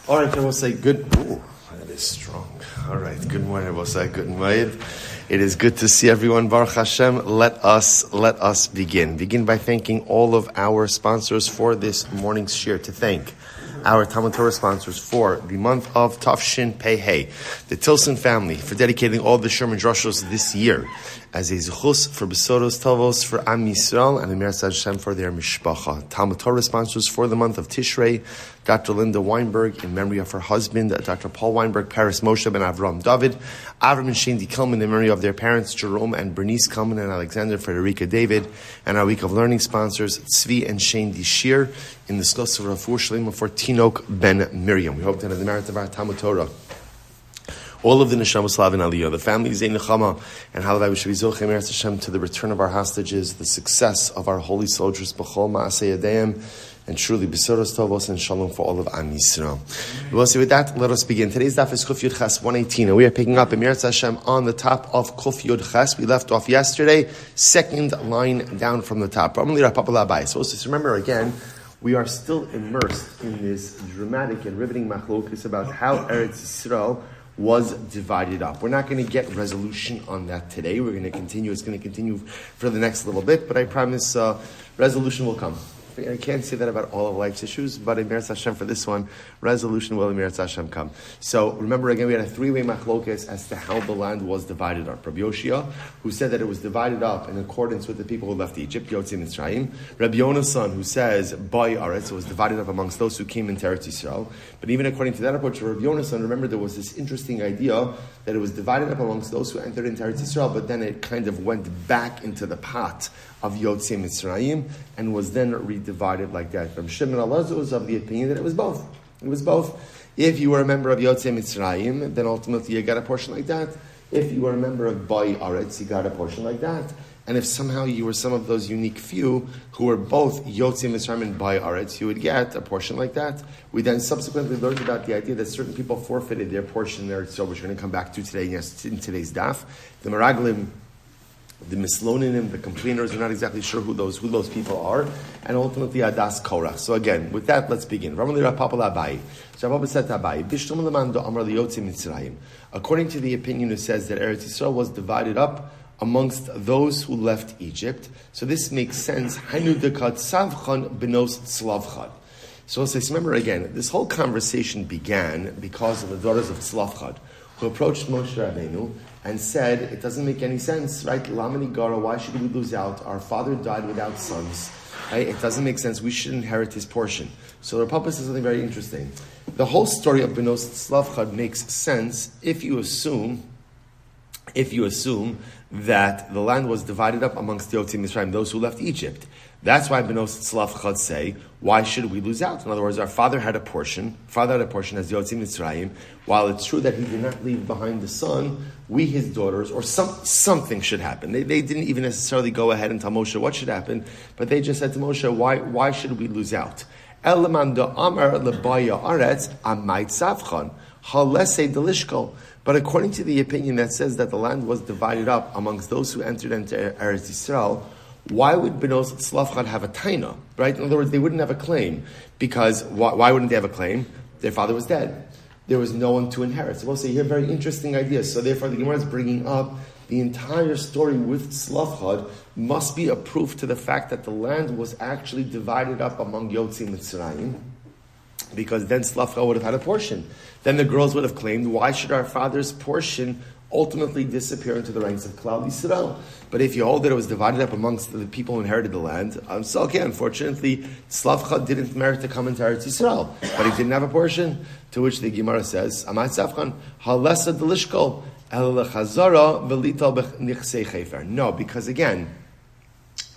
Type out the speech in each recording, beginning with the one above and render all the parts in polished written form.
All right, I will say good. Ooh, that is strong. All right, good morning. I will say good morning. It is good to see everyone. Baruch Hashem. Let us begin. Begin by thanking all of our sponsors for this morning's shir. To thank our TALMUD Torah sponsors for the month of Tafshin Pei Hey, the Tilson Family, for dedicating all the Sherman Drushos this year as a zechus for besuros, tovos for Am Yisroel, and the Hashem for their mishpacha. TALMUD Torah sponsors for the month of Tishrei, Dr. Linda Weinberg, in memory of her husband, Dr. Paul Weinberg, Paris Moshe ben Avraham David, Avraham and Shindi Kelman, in memory of their parents, Jerome and Bernice Kelman and Alexander Friderica David, and our week of learning sponsors, Tzvi Shaindy Shear, in the zechus of refuah sheleima for Tinok ben Miriam. We hope that in the merit of our TALMUD Torah, all of the Neshama Slav and Aliyah, the family Zay Nechama, and Halavai, we should be Zochei Meretz Hashem to the return of our hostages, the success of our holy soldiers, B'chol Ma'aseh Yadeim, and truly besuros, tovos, and shalom for all of Am Yisroel. We will see with that, let us begin. Today's daf is Kuf Yud Ches 118, and we are picking up Am Yisroel Hashem on the top of Kuf Yud Ches. We left off yesterday, second line down from the top. So just remember again, we are still immersed in this dramatic and riveting machlokes about how Eretz Yisrael was divided up. We're not going to get resolution on that today. We're going to continue. It's going to continue for the next little bit, but I promise resolution will come. I can't say that about all of life's issues, but in Meretz Hashem for this one, resolution will in Meretz Hashem come. So remember again, we had a three-way machlokes as to how the land was divided up. Rabbi Yoshia, who said that it was divided up in accordance with the people who left Egypt, Yotzei Mitzrayim. Rabbi Yonasan, who says, by Aretz, it was divided up amongst those who came into Eretz Yisrael. But even according to that approach, Rabbi Yonasan, remember there was this interesting idea that it was divided up amongst those who entered into Eretz Yisrael, but then it kind of went back into the pot of Yotzei Mitzrayim and was then redivided like that. From Shimon Elazar was of the opinion that it was both. It was both. If you were a member of Yotzei Mitzrayim, then ultimately you got a portion like that. If you were a member of Bai Aretz, you got a portion like that. And if somehow you were some of those unique few who were both Yotzei Mitzrayim and Bai Aretz, you would get a portion like that. We then subsequently learned about the idea that certain people forfeited their portion there, so which we're going to come back to today, yes, in today's daf. The Meraglim, the Mislonim, the complainers, we're not exactly sure who those people are, and ultimately Adas Korach. So again, with that, let's begin. So Rabbi said to Abai, according to the opinion who says that Eretz Yisrael was divided up amongst those who left Egypt, so this makes sense. So let's say, remember again, this whole conversation began because of the daughters of Tzlavchad, who approached Moshe Rabbeinu and said, it doesn't make any sense, right? Lamani Gara, why should we lose out? Our father died without sons. Right? It doesn't make sense. We should inherit his portion. So the Papa says something very interesting. The whole story of Benos Tzlavchad makes sense if you assume that the land was divided up amongst the Yotzei Mitzrayim, those who left Egypt. That's why Benos Tzlavchad say, why should we lose out? In other words, our father had a portion as the Yotzei Mitzrayim. While it's true that he did not leave behind the son, we, his daughters, or something should happen. They didn't even necessarily go ahead and tell Moshe what should happen, but they just said to Moshe, why should we lose out? But according to the opinion that says that the land was divided up amongst those who entered into Eretz Yisrael, why would Benos Tzlavchad have a taina? Right? In other words, they wouldn't have a claim. Because, why wouldn't they have a claim? Their father was dead. There was no one to inherit. So we'll say here, very interesting ideas. So therefore, the Gemara is bringing up the entire story with Tzlavchad must be a proof to the fact that the land was actually divided up among Yotzei Mitzrayim, because then Tzlavchad would have had a portion. Then the girls would have claimed, why should our father's portion ultimately disappear into the ranks of Klal Yisrael? But if you hold that it was divided up amongst the people who inherited the land, so okay, unfortunately, Tzlavchad didn't merit to come into Eretz Yisrael, but he didn't have a portion. To which the Gemara says, Amat Tzavchan, halesa delishkol, el lechazara v'lital b'nichsei chefer. No, because again,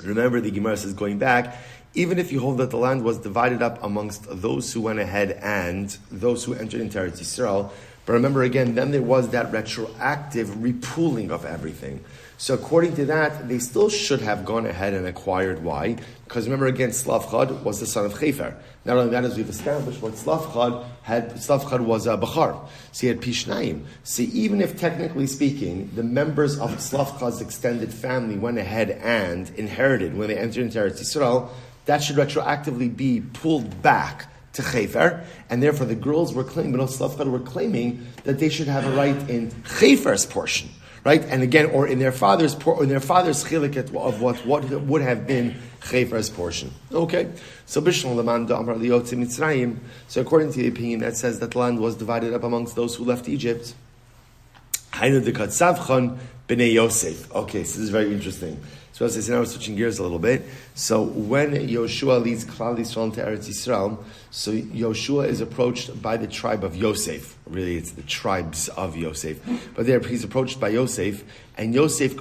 remember the Gemara says, going back, even if you hold that the land was divided up amongst those who went ahead and those who entered into Eretz Yisrael, but remember again, then there was that retroactive repooling of everything. So according to that, they still should have gone ahead and acquired. Why? Because remember again, Tzlavchad was the son of Chefer. Not only that, as we've established, what Tzlavchad was a Bachar. So he had Pishnayim. So even if technically speaking, the members of Tzlavchad's extended family went ahead and inherited when they entered into Eretz Yisrael, that should retroactively be pulled back to Chefer, and therefore the girls were claiming, Bnot Slavchad were claiming that they should have a right in Chefer's portion, right? And again, or in their father's chilik of what would have been Chefer's portion. Okay, so according to the opinion that says that land was divided up amongst those who left Egypt. Okay, so this is very interesting. So as I said, now we're switching gears a little bit. So when Yoshua leads Klal Yisrael into Eretz Yisrael, so Yoshua is approached by the tribe of Yosef. Really, it's the tribes of Yosef. But there, he's approached by Yosef, and Yosef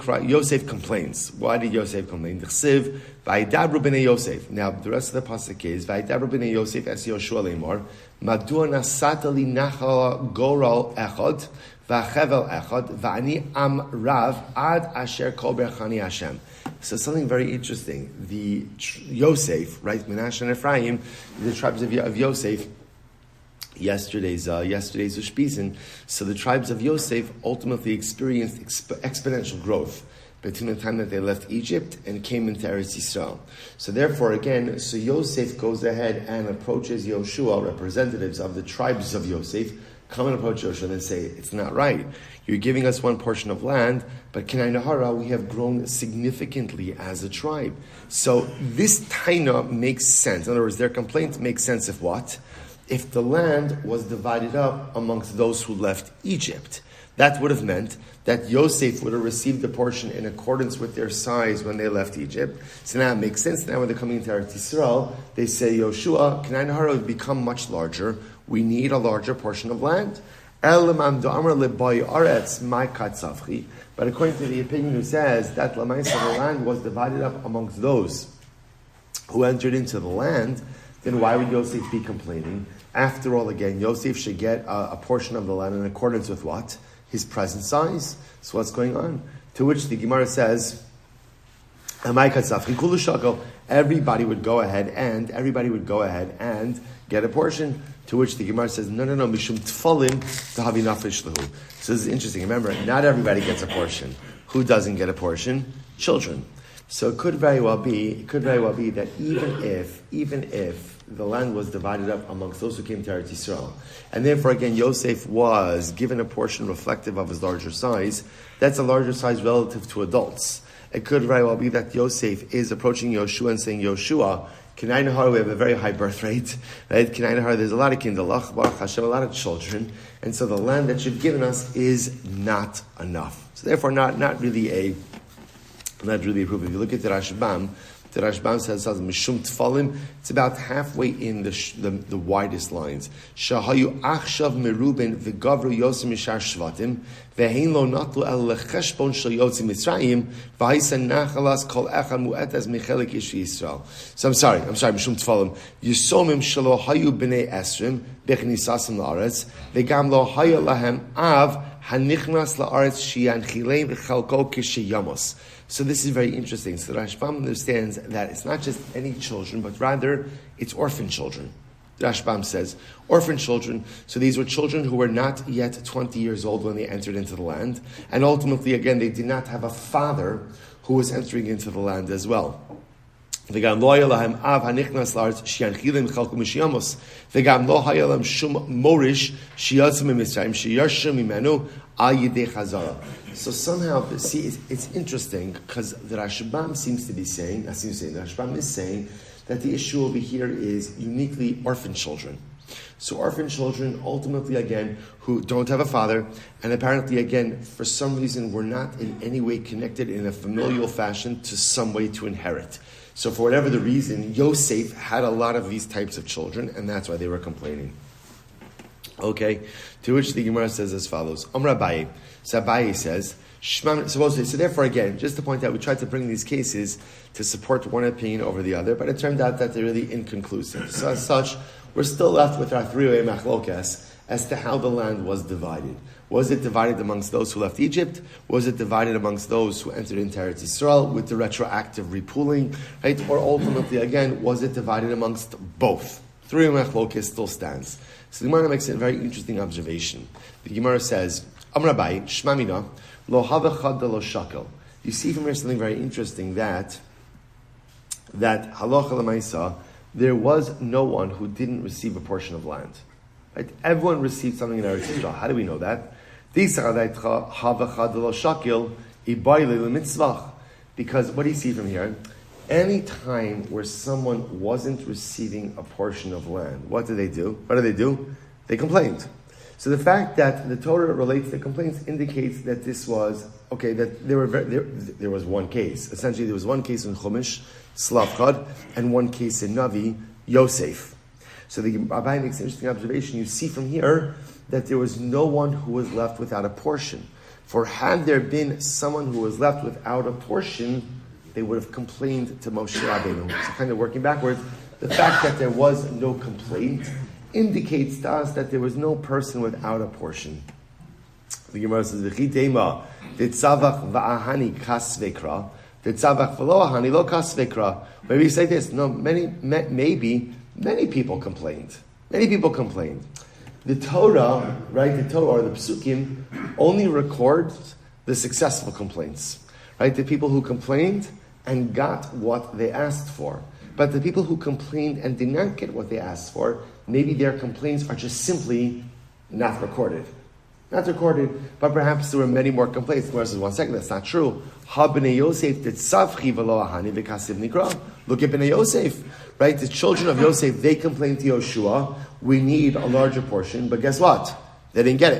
complains. Why did Yosef complain? D'chsiv, Vayidabru b'nei Yosef. Now, the rest of the pasuk is, Vayidabru b'nei Yosef es Yoshua lemor, Madua nasata li nachal goral echad, v'achevel echad, v'ani am rav, ad asher kol berchani Hashem. So something very interesting. The Yosef, right, Menashe and Ephraim, the tribes of Yosef, yesterday's Ushpizin, so the tribes of Yosef ultimately experienced exponential growth between the time that they left Egypt and came into Eretz Yisrael. So therefore, again, so Yosef goes ahead and approaches Yoshua, representatives of the tribes of Yosef, come and approach Yoshua and say, it's not right. You're giving us one portion of land, but Kenai Nahara, we have grown significantly as a tribe. So this taina makes sense. In other words, their complaint makes sense of what? If the land was divided up amongst those who left Egypt, that would have meant that Yosef would have received the portion in accordance with their size when they left Egypt. So now it makes sense. Now when they're coming into Eretz Yisrael, they say, Yoshua, Kenai Nahara would become much larger. We need a larger portion of land. But according to the opinion who says that the land was divided up amongst those who entered into the land, then why would Yosef be complaining? After all, again, Yosef should get a portion of the land in accordance with what? His present size. So what's going on? To which the Gemara says, everybody would go ahead and get a portion. To which the Gemara says, no, mishum tfalim tahavi nafesh lehu. So this is interesting. Remember, not everybody gets a portion. Who doesn't get a portion? Children. So it could very well be that even if the land was divided up amongst those who came to Eretz Yisrael, and therefore again Yosef was given a portion reflective of his larger size, that's a larger size relative to adults. It could very well be that Yosef is approaching Yoshua and saying, Yoshua, Kenai Nahar, we have a very high birth rate, right? Kenai Nahar, there's a lot of kindalach, Baruch Hashem, a lot of children, and so the land that you've given us is not enough. So therefore, not really approved. If you look at the Rashbam says Mishum Tfalim, it's about halfway in the widest lines. Shahayu Achshav Meruben V'Gavru Yosem Mishar Shvatim V'Hein Lo Natlu El Lecheshbon Shel Yotzim Mitzrayim V'Haisen Nachalas Kol Echad Mu'etaz Michelik Ish Yisrael. So I'm sorry, Mishum Tfalim. Yisomim Shelo Hayu B'nei Esrim B'Chnisasim La'aretz V'Gam Lo Haya Lahem Av Hanichnas La'aretz Shiyan Chilei V'Chalko Kishiyamos. So this is very interesting. So the Rashbam understands that it's not just any children, but rather it's orphan children. The Rashbam says, orphan children. So these were children who were not yet 20 years old when they entered into the land. And ultimately, again, they did not have a father who was entering into the land as well. V'gam lo haya lahem av hanichnas la'aretz shiyan chilei v'chalko kishiyamos. V'gam lo haya lahem shum morish shiyatzim miMitzrayim sheyarshim mimenu al yidei chazara. So somehow, see, it's interesting because the Rashbam seems to be saying, the Rashbam is saying that the issue over here is uniquely orphan children. So orphan children, ultimately, again, who don't have a father, and apparently, again, for some reason, were not in any way connected in a familial fashion to some way to inherit. So for whatever the reason, Yosef had a lot of these types of children, and that's why they were complaining. Okay, to which the Gemara says as follows. Abaye. So Abaye says, so therefore again, just to point out, we tried to bring these cases to support one opinion over the other, but it turned out that they're really inconclusive. So as such, we're still left with our three-way machlokas as to how the land was divided. Was it divided amongst those who left Egypt? Was it divided amongst those who entered into Eretz Yisrael with the retroactive repooling? Right? Or ultimately, again, was it divided amongst both? Three-way machlokas still stands. So the Gemara makes a very interesting observation. The Gemara says, Amrabai, Shmamina, Lo Havachad Lo Shakel. You see from here something very interesting that halacha l'maisa, there was no one who didn't receive a portion of land. Right? Everyone received something in Eretz Yisrael. How do we know that? Because what do you see from here? Any time where someone wasn't receiving a portion of land, what do? They complained. So the fact that the Torah relates to complaints indicates that this was, that there was one case. Essentially, there was one case in Chumash, Slavchad, and one case in Navi, Yosef. So the Rabbi makes an interesting observation. You see from here that there was no one who was left without a portion. For had there been someone who was left without a portion, they would have complained to Moshe Rabbeinu. So kind of working backwards, the fact that there was no complaint indicates to us that there was no person without a portion. The Gemara says, "V'chitema v'tzavach va'ahani kasvekra, v'tzavach v'loahani lo kasvekra." Maybe you say this. No, many people complained. Many people complained. The Torah, right? The Torah or the Psukim only records the successful complaints, right? The people who complained and got what they asked for. But the people who complained and did not get what they asked for, maybe their complaints are just simply not recorded. Not recorded, but perhaps there were many more complaints. The Gemara says, 1 second, that's not true. Ha b'nei Yosef tetzavchi v'lo ahani v'kasiv nikra. Look at b'nei Yosef, right? The children of Yosef, they complained to Yoshua, we need a larger portion, but guess what? They didn't get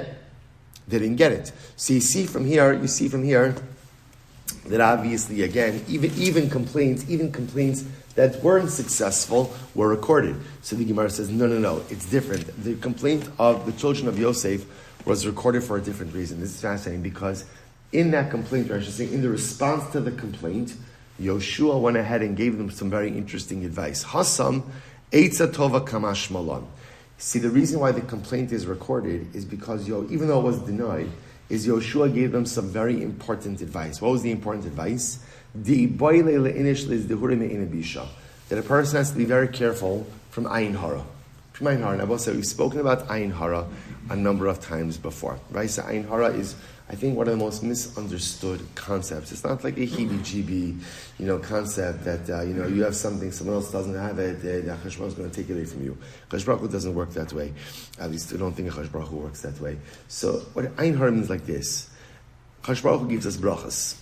it. So you see from here that obviously, again, even complaints that weren't successful were recorded. So the Gemara says, no, it's different. The complaint of the children of Yosef was recorded for a different reason. This is fascinating because in that complaint, or I should say, in the response to the complaint, Yoshua went ahead and gave them some very interesting advice. Hasam, Eitza Tova Kamash Malon. See, the reason why the complaint is recorded is because, even though it was denied, is Yoshua gave them some very important advice. What was the important advice? That a person has to be very careful from Ayin Hara. From Ayin Hara. Now, we've spoken about Ayin Hara a number of times before. Right? So Ayin Hara is, I think, one of the most misunderstood concepts. It's not like a heebie-jeebie, concept that, you have something, someone else doesn't have it, Akash Baruch is going to take it away from you. Akash Baruch Hu doesn't work that way. At least I don't think Akash Baruch Hu works that way. So what Ayin Hara means like this. Akash Baruch Hu gives us brachas.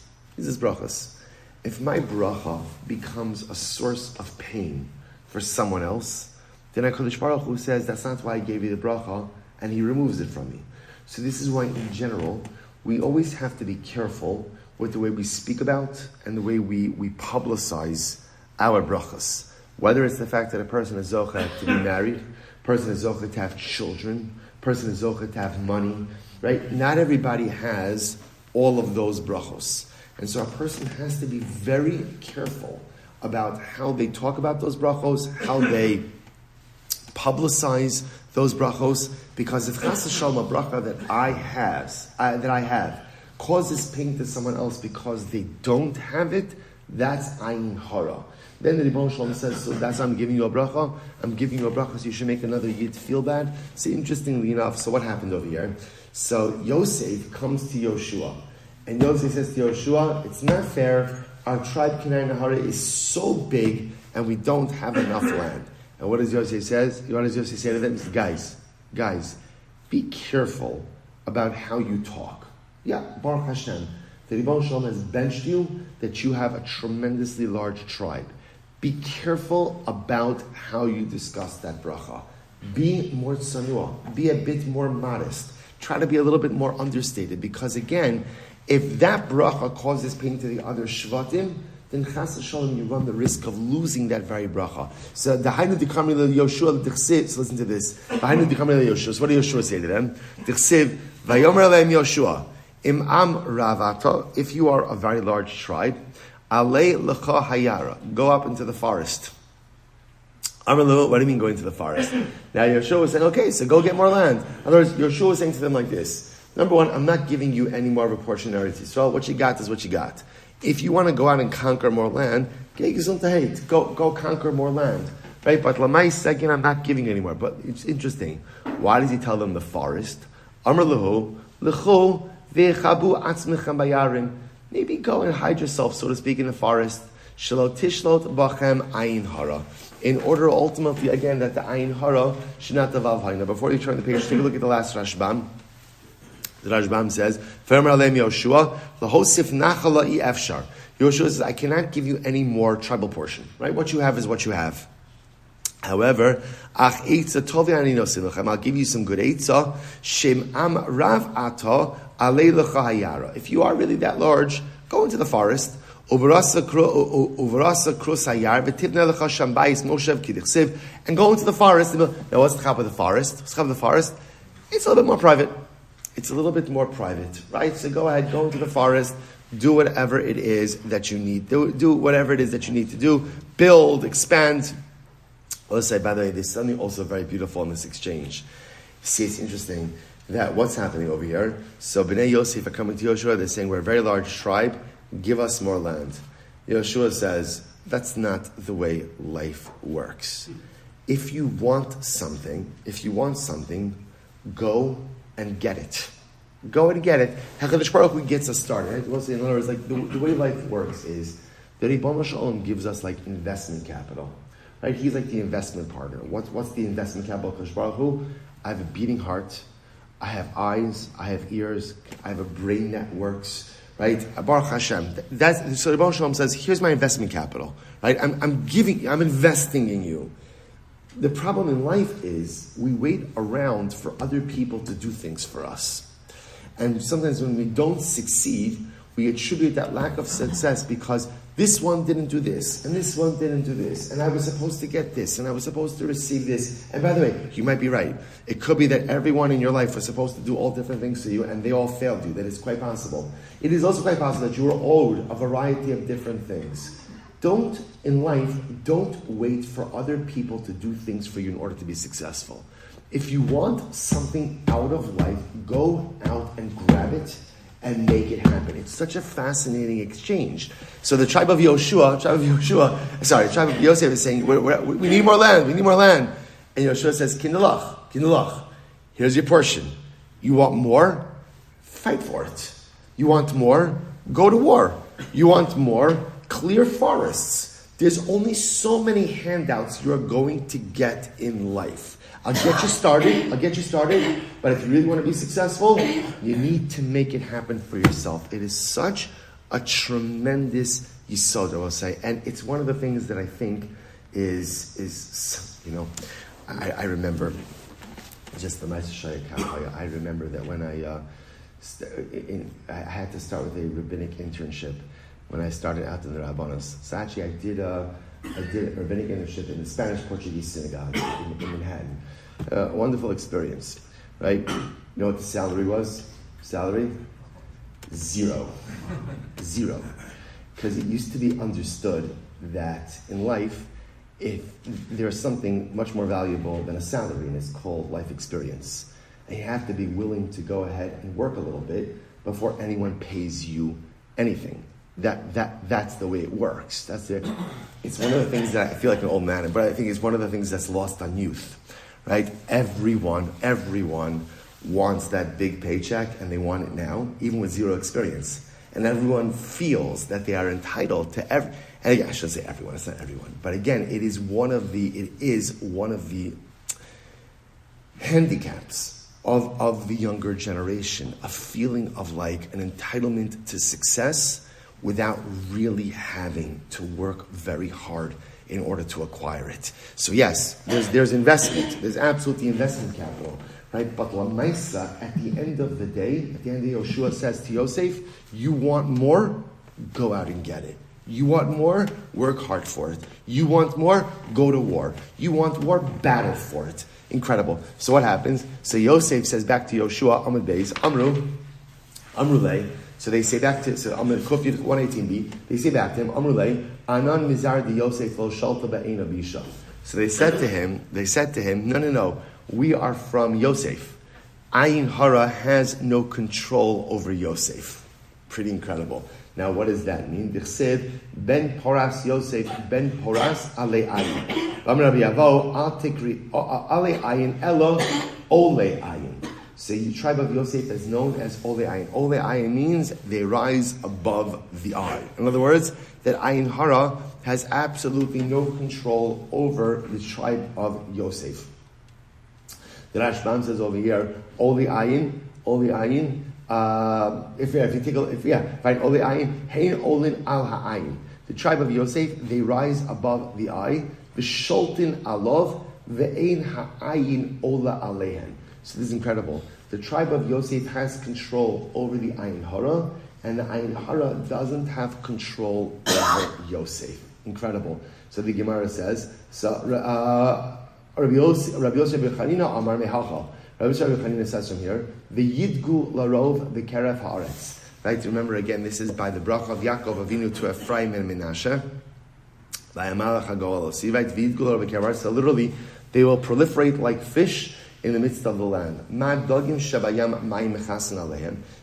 If my bracha becomes a source of pain for someone else, then HaKadosh Baruch Hu says, that's not why I gave you the bracha, and he removes it from me. So this is why, in general, we always have to be careful with the way we speak about and the way we publicize our brachas. Whether it's the fact that a person is zocheh to be married, a person is zocheh to have children, a person is zocheh to have money, right? Not everybody has all of those brachos. And so a person has to be very careful about how they talk about those brachos, how they publicize those brachos, because if chas v'shalom a bracha that I have causes pain to someone else because they don't have it, that's ayin hara. Then the Ribbon Shalom says, so that's why I'm giving you a bracha. I'm giving you a bracha so you should make another yid feel bad. So interestingly enough, so what happened over here? So Yosef comes to Yoshua. And Yosef says to Yoshua, it's not fair. Our tribe Kenai Nahara is so big and we don't have enough land. And what does Yosef say? What does Yosef say to them? He says, guys, be careful about how you talk. Yeah, Baruch Hashem, the Ribbon Shalom has benched you that you have a tremendously large tribe. Be careful about how you discuss that bracha. Be more tzanua. Be a bit more modest. Try to be a little bit more understated, because again, if that bracha causes pain to the other shvatim, then chas v'shalom you run the risk of losing that very bracha. So the Hainu Dikamri Yoshua Dichsiv. So listen to this. The Hainu Dikamri Yoshua. So what did Yoshua say to them? Dichsiv Vayomer Aleim Yoshua Im Am Ravato. If you are a very large tribe, Alei Lecha Hayara. Go up into the forest. Amalu, what do you mean go into the forest? Now Yoshua was saying, okay, so go get more land. In other words, Yoshua was saying to them like this. Number one, I'm not giving you any more of a portion of Eretz Yisrael. What you got is what you got. If you want to go out and conquer more land, go conquer more land. Right? But Lamai second, I'm not giving you any more. But it's interesting. Why does he tell them the forest? Amar lehu, lechu ve'chabu atzmechem bayarim. Maybe go and hide yourself, so to speak, in the forest. Shelo tishlot bachem ayin hara. in order ultimately, again, that the ayin hara should not devalve high. Now, before you turn the page, take a look at the last Rashbam. The Rashbam says, Fermer alem Yoshua, lahosif nachala'i efshar. Yoshua says, I cannot give you any more tribal portion. Right? What you have is what you have. However, I'll give you some good eitzah. Shem am rav ata alei lecha hayara. If you are really that large, go into the forest. Uvarasa kros hayar v'tivnei lecha sham bayis moshev kidichsiv, and go into the forest. Now, what's the chap of the forest? What's the chap of the forest? It's a little bit more private. It's a little bit more private, right? So go ahead, go into the forest, do whatever it is that you need. Do whatever it is that you need to do. Build, expand. Let's say, by the way, there's something also very beautiful in this exchange. See, it's interesting that what's happening over here. So Bnei Yosef are coming to Yoshua. They're saying, we're a very large tribe. Give us more land. Yoshua says, that's not the way life works. If you want something, go and get it. Go and get it. HaKadosh Baruch Hu gets us started. Right? In other words, like the way life works is that Ribono Shel Olam gives us like investment capital. Right? He's like the investment partner. What's the investment capital of HaKadosh Baruch Hu? I have a beating heart. I have eyes. I have ears. I have a brain that works. Right? Baruch Hashem. So Ribono Shel Olam says, here's my investment capital. Right? I'm investing in you. The problem in life is we wait around for other people to do things for us. And sometimes when we don't succeed, we attribute that lack of success because this one didn't do this, and this one didn't do this, and I was supposed to get this, and I was supposed to receive this. And by the way, you might be right. It could be that everyone in your life was supposed to do all different things to you, and they all failed you. That is quite possible. It is also quite possible that you were owed a variety of different things. In life, don't wait for other people to do things for you in order to be successful. If you want something out of life, go out and grab it and make it happen. It's such a fascinating exchange. So the tribe of Yosef is saying, we need more land, And Yoshua says, Kinulach, here's your portion. You want more? Fight for it. You want more? Go to war. You want more? Clear forests. There's only so many handouts you're going to get in life. I'll get you started, but if you really want to be successful, you need to make it happen for yourself. It is such a tremendous yisod, I will say, and it's one of the things that I think is I remember just the Ma'aseh Shayach. I remember that when I had to start with a rabbinic internship when I started out in the Rabbanos. So actually, I did a rabbinic internship in the Spanish-Portuguese synagogue in Manhattan. A wonderful experience, right? You know what the salary was? Salary? Zero. Because it used to be understood that in life, if there's something much more valuable than a salary, and it's called life experience. And you have to be willing to go ahead and work a little bit before anyone pays you anything. That's the way it works. It's one of the things that I feel like an old man, but I think it's one of the things that's lost on youth, right? Everyone wants that big paycheck, and they want it now, even with zero experience. And everyone feels that they are entitled to and again, I shouldn't say everyone, it's not everyone, but again, it is one of the handicaps of the younger generation, a feeling of like an entitlement to success without really having to work very hard in order to acquire it. So yes, there's investment. There's absolutely investment capital, right? But Lamaisa, at the end of the day, Yoshua says to Yosef, you want more? Go out and get it. You want more? Work hard for it. You want more? Go to war. You want more? Battle for it. Incredible. So what happens? So Yosef says back to Yoshua, Amud Beis, Amrulei. So they say back to, so I'm going to quote you 118b. They say back to him, Amrulei, Anan Mizar di Yosef lo shalta ba'ena bisha. So they said to him, no, we are from Yosef. Ayin Hara has no control over Yosef. Pretty incredible. Now, what does that mean? Dichsev ben Poras Yosef ben Poras ale ayin. Rabbi Yavo al tikri ale ayin elo ole ayin. So the tribe of Yosef is known as Ole Ayin. Ole Ayin means they rise above the eye. In other words, that Ayin Hara has absolutely no control over the tribe of Yosef. The Rashbam says over here, Ole Ayin. If you take a look, find Ole Ayin, Hein Olin Al Ha'ayin. The tribe of Yosef, they rise above the eye. V'sholtin alov ve'ein ha'ayin ola alehen. So this is incredible. The tribe of Yosef has control over the Ayin Hara, and the Ayin Hara doesn't have control over Yosef. Incredible. So the Gemara says, Rabbi Yosef B'Chanina Amar Mehacha. Rabbi Yosef B'Chanina says from here, V'yidgu larov v'keref haaretz. Right, remember again, this is by the bracha of Yaakov Avinu to Ephraim and Menashe. So literally, they will proliferate like fish in the midst of the land.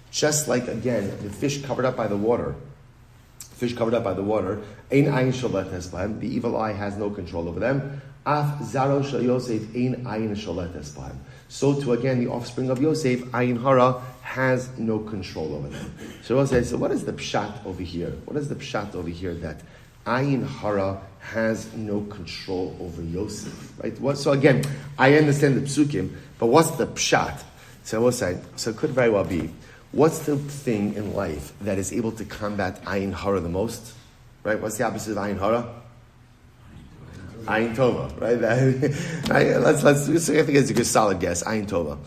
Just like, again, the fish covered up by the water. The evil eye has no control over them. So too, again, the offspring of Yosef, Ayin Hara, has no control over them. So what is the pshat over here? What is the pshat over here that Ayin Hara has no control over Yosef? Right? So again, I understand the psukim, but what's the pshat? So we'll say, so it could very well be, what's the thing in life that is able to combat Ayin Hara the most? Right? What's the opposite of Ayin Hara? Ayin Tova, right? Let's I think it's a good solid guess. Ayin Tova.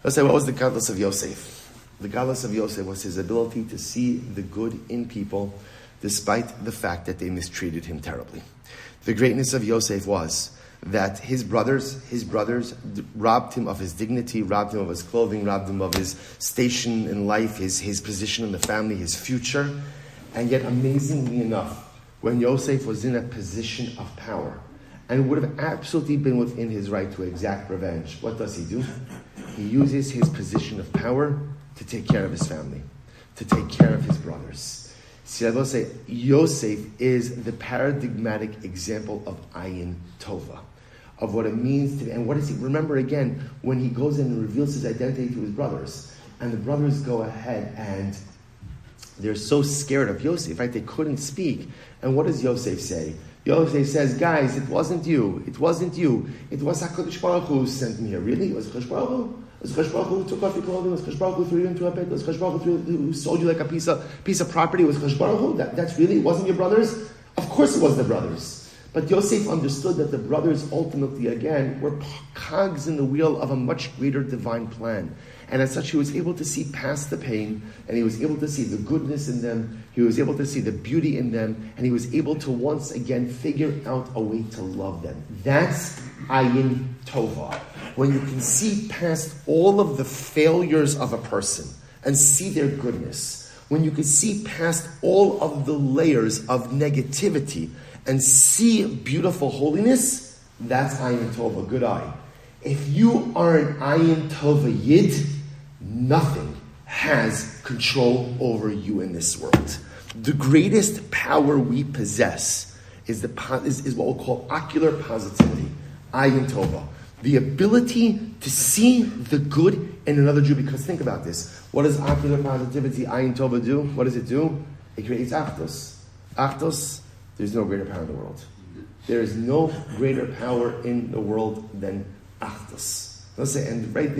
Let's say, what was the gadlus of Yosef? The gadlus of Yosef was his ability to see the good in people, despite the fact that they mistreated him terribly. The greatness of Yosef was that his brothers robbed him of his dignity, robbed him of his clothing, robbed him of his station in life, his position in the family, his future. And yet, amazingly enough, when Yosef was in a position of power, and would have absolutely been within his right to exact revenge, what does he do? He uses his position of power to take care of his family, to take care of his brothers. See, I will say, Yosef is the paradigmatic example of Ayin Tova, of what it means to be, and what is he? Remember again, when he goes in and reveals his identity to his brothers, and the brothers go ahead and they're so scared of Yosef, right? They couldn't speak. And what does Yosef say? Yosef says, guys, it wasn't you. It was HaKadosh Baruch Hu who sent me here. Really? It was HaKadosh Baruch Hu? It was HaKadosh Baruch Hu who took off your clothing? It was HaKadosh Baruch Hu who threw you into a pit? It was HaKadosh Baruch Hu who sold you like a piece of property? It was HaKadosh Baruch Hu? That's really, it wasn't your brothers? Of course it was the brothers. But Yosef understood that the brothers ultimately, again, were cogs in the wheel of a much greater divine plan. And as such, he was able to see past the pain, and he was able to see the goodness in them, he was able to see the beauty in them, and he was able to once again figure out a way to love them. That's Ayin Tova. When you can see past all of the failures of a person and see their goodness, when you can see past all of the layers of negativity and see beautiful holiness, that's Ayin Tova, good eye. If you are an Ayin Tova Yid, nothing has control over you in this world. The greatest power we possess is what we'll call ocular positivity, Ayin Tova. The ability to see the good in another Jew. Because think about this. What does ocular positivity, Ayin Tova, do? What does it do? It creates Achdus. Achdus, there's no greater power in the world. There is no greater power in the world than Achdus. Let's say, and right,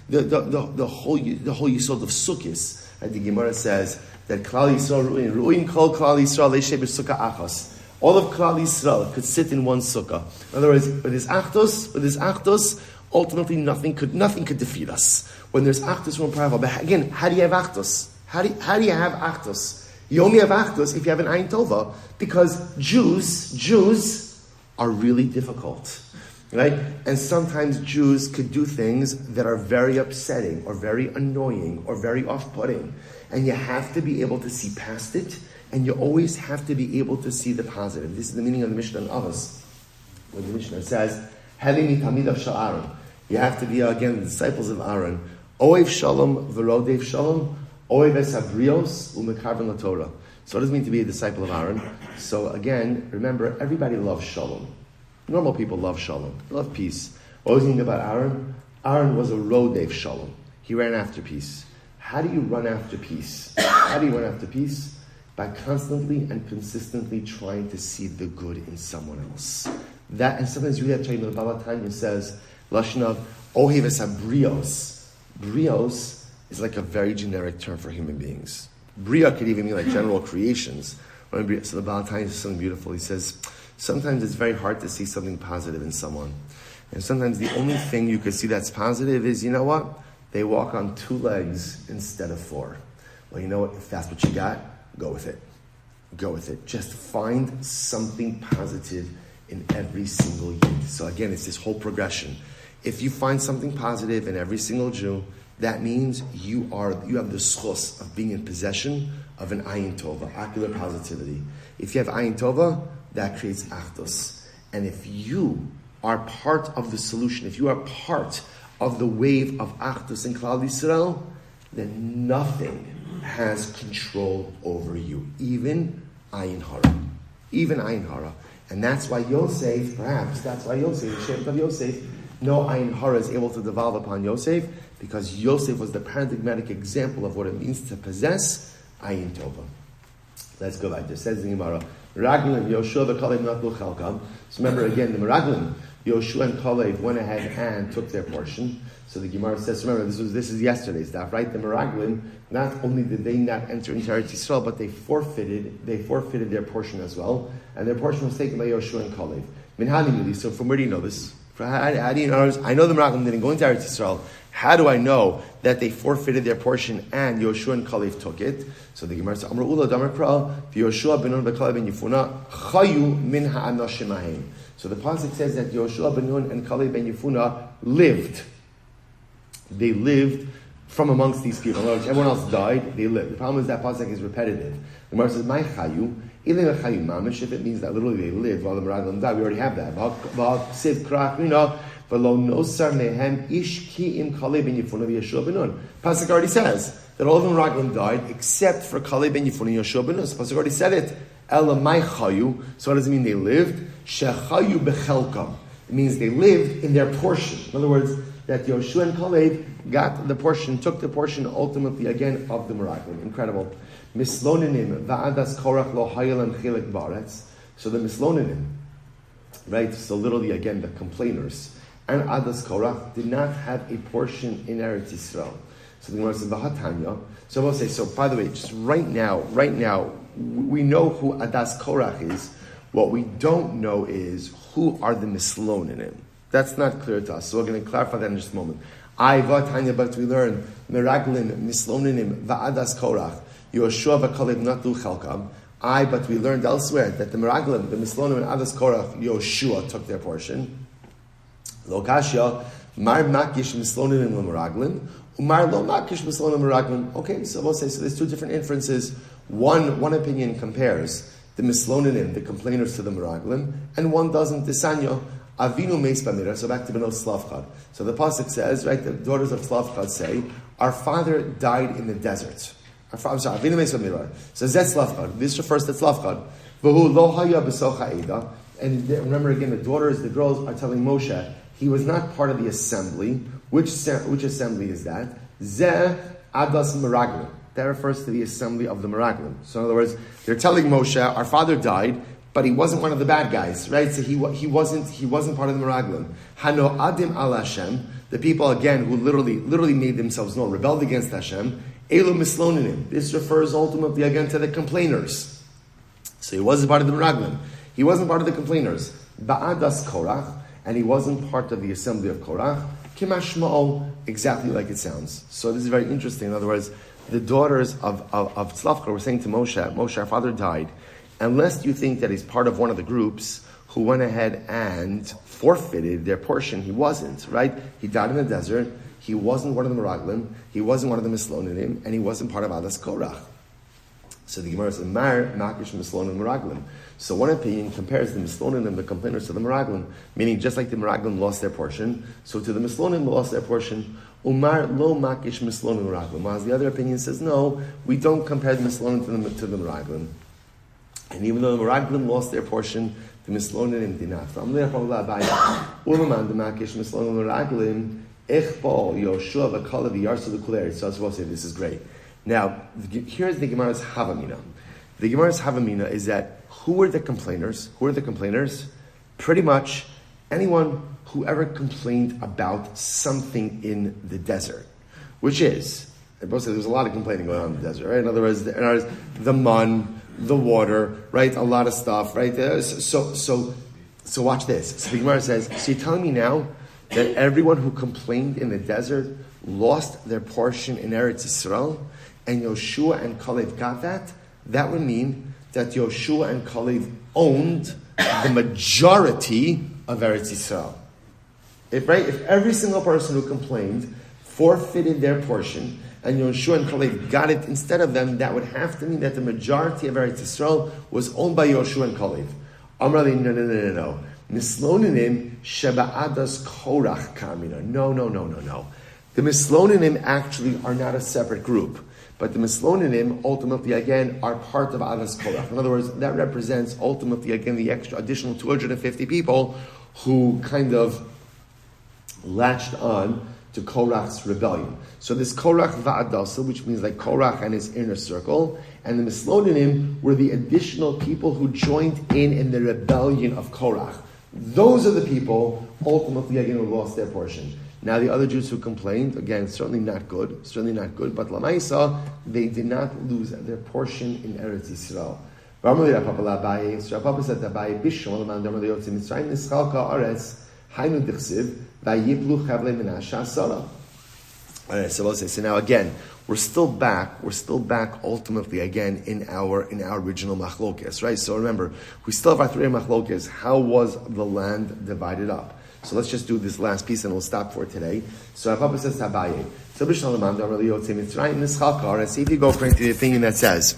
the whole yisod of Sukkis, right, the Gemara says that Klal Yisrael ru'in kol Klal Yisrael leisheh b'sukkah achos. All of Klal Yisrael could sit in one sukkah. In other words, with this achdus, ultimately nothing could defeat us. When there's achdus, we're powerful. But again, how do you have achdus? How do you have achdus? You only have achdus if you have an Ayin Tova, because Jews are really difficult. Right? And sometimes Jews could do things that are very upsetting or very annoying or very off-putting. And you have to be able to see past it, and you always have to be able to see the positive. This is the meaning of the Mishnah in Avos, where the Mishnah says, Helimi Tamidav Shal Aaron. You have to be, again, the disciples of Aaron. Oev Shalom v'rodev Shalom, Oev es habrios u'mekarben LaTorah. So what does it mean to be a disciple of Aaron? So again, remember, everybody loves Shalom. Normal people love Shalom. They love peace. What was the thing about Aaron? Aaron was a Rodev Shalom. He ran after peace. How do you run after peace? How do you run after peace? By constantly and consistently trying to see the good in someone else. That, and sometimes you have to the Bava Tanya says, Lashon of Oheves HaBrios. Brios is like a very generic term for human beings. Bria could even mean like general creations. So the Bava Tanya says something beautiful. He says, sometimes it's very hard to see something positive in someone. And sometimes the only thing you could see that's positive is, you know what? They walk on 2 legs instead of 4. Well, you know what? If that's what you got, go with it. Go with it. Just find something positive in every single yid. So again, it's this whole progression. If you find something positive in every single Jew, that means you have the zechus of being in possession of an ayin tova, ocular positivity. If you have ayin tova, that creates achdus. And if you are part of the solution, if you are part of the wave of achdus in Klal Yisrael, then nothing has control over you, even ayin hara. Even ayin hara. And that's why Yosef, the Shem of Yosef, no ayin hara is able to devolve upon Yosef, because Yosef was the paradigmatic example of what it means to possess ayin tova. Let's go back. It says in the Gemara, Meraglim, Yoshua v'Kalev natlu chalkam. So remember again, the Meraglim, Yoshua and Kalev went ahead and took their portion. So the Gemara says, remember, this is yesterday's daf, right? The Meraglim, not only did they not enter into Eretz Yisrael, but they forfeited their portion as well, and their portion was taken by Yoshua and Kalev. Minhalimili. So from where do you know this? How do you know? I know the Meraglim didn't go into Eretz Yisrael. How do I know that they forfeited their portion and Yoshua and Kalev took it? So the Gemara says, Amar Ula Damar Kral, Yoshua ben Nun v'Kalev ben Yefuna chayu min ha'anoshim ahem. So the pasuk says that Yoshua ben Nun and Kalev ben Yefuna lived. They lived from amongst these people. In other words, everyone else died, they lived. The problem is that pasuk is repetitive. The Gemara says, "My chayu, ilim chayu mamish." If it means that literally they lived while the Meraglim died, we already have that. Siv krach v'lo nosar mehem ish ki im Kalev ben Yefuna v'Yoshua ben Nun. Pasuk already says that all of the Meraglim died except for Kalev ben Yefuna and Yoshua ben Nun. So pasuk already said it. Ela my chayu. So what does it mean? They lived. Shechayu bechelkam. It means they lived in their portion. In other words, that Yoshua and Kalev got the portion, took the portion ultimately again of the Meraglim. Incredible. Mislonenim va'adas korach lo hayalam chilek ba'aretz. So the mislonenim, right? So literally again the complainers and adas korach did not have a portion in Eretz Yisrael. So the Gemara says v'hatanya. So we'll say. So by the way, just right now, we know who adas korach is. What we don't know is who are the mislonenim. That's not clear to us, so we're going to clarify that in just a moment. But we learn Meraglim, Mislonenim, Va'adas Korach, Yoshua v'Kalev natlu chalkam. But we learned elsewhere that the Meraglim, the Mislonim and Adas Korach, Yoshua took their portion. Lo kashya, Mar makish Mislonim Meraglim, Umar lo makish Mislonim Meraglim. Okay, so we'll say, so there's 2 different inferences. One opinion compares the Mislonim, the complainers, to the Meraglim, and one doesn't, the Sanyo. Avinu meis b'mira. So back to Benot Slavchad. So the pasuk says, right, the daughters of Slavchad say, our father died in the desert. Avinu meis b'mira. So Zet Slavchad. This refers to Slavchad. V'hu lo haya b'socha eda. And remember again, the girls are telling Moshe, he was not part of the assembly. Which assembly is that? Zeh adas meraglim. That refers to the assembly of the Meraglim. So in other words, they're telling Moshe, our father died, but he wasn't one of the bad guys, right? So he wasn't part of the Meraglim. Hano adim al Hashem, the people again who literally made themselves known, rebelled against Hashem. Elu mislonenim. This refers ultimately again to the complainers. So he wasn't part of the Meraglim. He wasn't part of the complainers. Ba'adas Korach, and he wasn't part of the assembly of Korach. Kimashma'o, exactly like it sounds. So this is very interesting. In other words, the daughters of Tzlafka were saying to Moshe, our father died. Unless you think that he's part of one of the groups who went ahead and forfeited their portion, he wasn't, right? He died in the desert. He wasn't one of the Meraglim. He wasn't one of the Mislonim, and he wasn't part of Adas Korach. So the Gemara says, Mar Makish Mislonim Meraglim. So one opinion compares the Mislonim and the complainers to the Meraglim, meaning just like the Meraglim lost their portion, so to the Mislonim lost their portion. Umar lo Makish Mislonim Meraglim. Whereas the other opinion says, no, we don't compare the Mislonim to the Meraglim. And even though the Meraglim lost their portion, the Mislonim did not. So I'm going to Ulaman the Makish Mislonim Meraglim Ichbal Yoshua v'Kalev Yarsu l'Kuler. So I was supposed to say this is great. Now, here's the Gemara's Havamina. The Gemara's Havamina is that who were the complainers? Who are the complainers? Pretty much anyone who ever complained about something in the desert, which is, there's a lot of complaining going on in the desert, right? In other words, the mun, the water, right? A lot of stuff, right? So watch this. So the Gemara says, so you're telling me now that everyone who complained in the desert lost their portion in Eretz Yisrael, and Yoshua and Kalev got that? That would mean that Yoshua and Kalev owned the majority of Eretz Yisrael. If every single person who complained forfeited their portion, and Yoshua and Kalev got it instead of them, that would have to mean that the majority of Eretz Yisrael was owned by Yoshua and Kalev. Amrali, no. Mislonanim sheba'adas korach kamina. No. The Mislonanim actually are not a separate group, but the Mislonanim ultimately again are part of Adas Korach. In other words, that represents ultimately again the extra additional 250 people who kind of latched on to Korach's rebellion. So this Korach va'adasa, which means like Korach and his inner circle, and the Mislonanim were the additional people who joined in the rebellion of Korach. Those are the people ultimately again who lost their portion. Now the other Jews who complained, again, certainly not good, but Lamaisa, they did not lose their portion in Eretz Yisrael. So Papa said to Abaye, Bishon, Lamandam Yotzim Mitzrayim, Nischalka Aretz, Hainu Dichsiv, Vayiplu Chavle Menashe Asara. Alright, so now again, we're still back ultimately again in our original machlokes, right? So remember, we still have our three machlokes. How was the land divided up? So let's just do this last piece and we'll stop for today. So Papa says to Abaye, so see if you go according to the opinion that says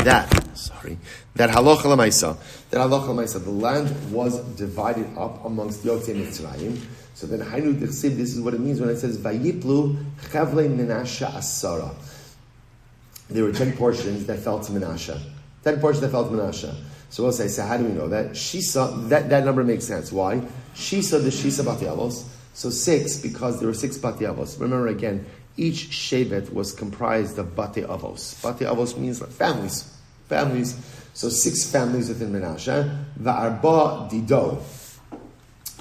that halacha l'maisa, the land was divided up amongst Yotzei Mitzrayim. So then Hainu Dichsiv, this is what it means when it says Vayiplu Chavle Menashe Asara. There were 10 portions that fell to Menashe. So we'll say, so how do we know that? Shisa, that number makes sense. Why? Shisa, the Shisa Bati Avos. So 6, because there were 6 Bati Avos. Remember again, each Shevet was comprised of Bati Avos. Bati Avos means like families. So 6 families within Menashe. Va'arba Dido.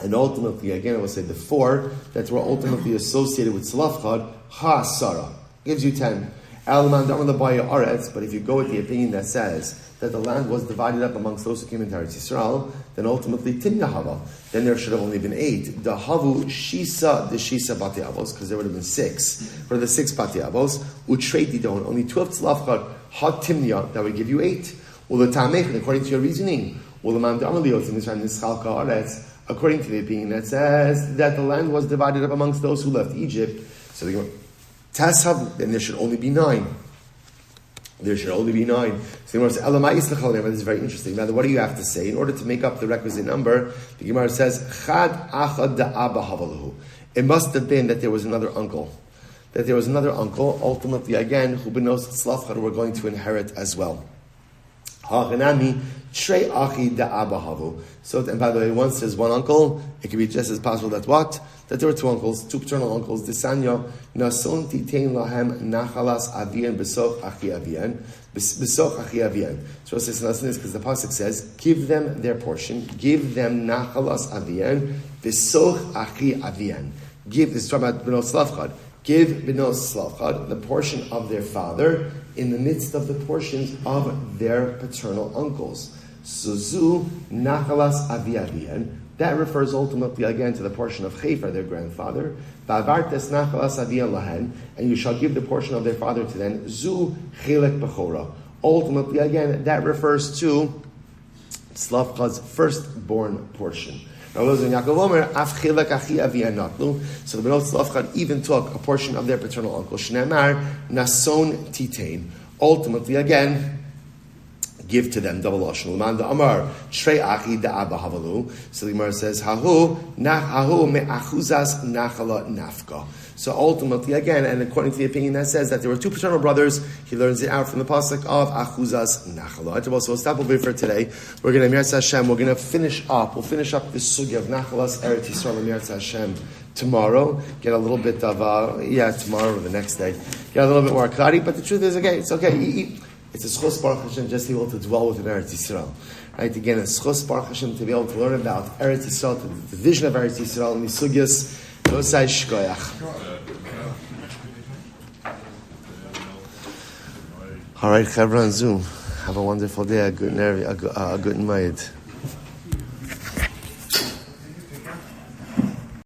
And ultimately, again, I will say the 4 that were ultimately associated with Salafchad, Ha-Sara. Gives you 10. But if you go with the opinion that says that the land was divided up amongst those who came into Eretz Yisrael, then ultimately Timnahava. Then there should have only been 8. The Havu Shisa, the Shisa Bati Avos, because there would have been 6. For the 6 Bati Avos, Utrei Didon, only 12 Tzlafchad, Ha Timnia, that would give you 8. According to your reasoning, according to the opinion that says that the land was divided up amongst those who left Egypt, so they go, Tashav, then there should only be 9. So the Gemara says, this is very interesting. Now, what do you have to say? In order to make up the requisite number, the Gemara says, Chad achad da'aba havalahu. It must have been that there was another uncle. Ultimately, again, who benos tzlafchad were going to inherit as well. Ha'chanami, trei achi da'aba havu. So, and by the way, once there's one uncle, it could be just as possible that what? That there were 2 uncles, 2 paternal uncles. Disanya, nason titein lahem nachalas avian besoch achi avian. So it says, listen to this, because the pasuk says, give them their portion, give them nachalas avian, besoch achi avian. Give, this is talking about benos slavchad. Give benos slavchad the portion of their father in the midst of the portions of their paternal uncles. Suzu nachalas aviavian. That refers ultimately again to the portion of Chefer, their grandfather. Va'avartes nachalas avian lahen, and you shall give the portion of their father to them. Zu chelek bechora. Ultimately, again, that refers to Slavchad's firstborn portion. So the Benot Slavchad even took a portion of their paternal uncle. Shneimar nason titain. Ultimately, again, give to them double lashon. L'manda amar shrei achi da'aba havalu. So the Gemara says hahu me'achuzas nachala nafka. So ultimately, again, and according to the opinion that says that there were 2 paternal brothers, he learns it out from the pasuk of achuzas nachala. So we'll stop over for today. We're going to Yahrzeit Hashem. We're going to finish up. We'll finish up this sugya of nachalas Eretz Yisrael Yahrzeit Hashem tomorrow, get a little bit of, tomorrow or the next day, get a little bit more klari, but the truth is, it's okay. It's a zechus Baruch Hashem just to be able to dwell within Eretz Yisrael. Right? Again, it's zechus Baruch Hashem to be able to learn about Eretz Yisrael, the vision of Eretz Yisrael, and Misugyas, Nosai Shkoyach. All right, Chevron Zoom. Have a wonderful day, a good night.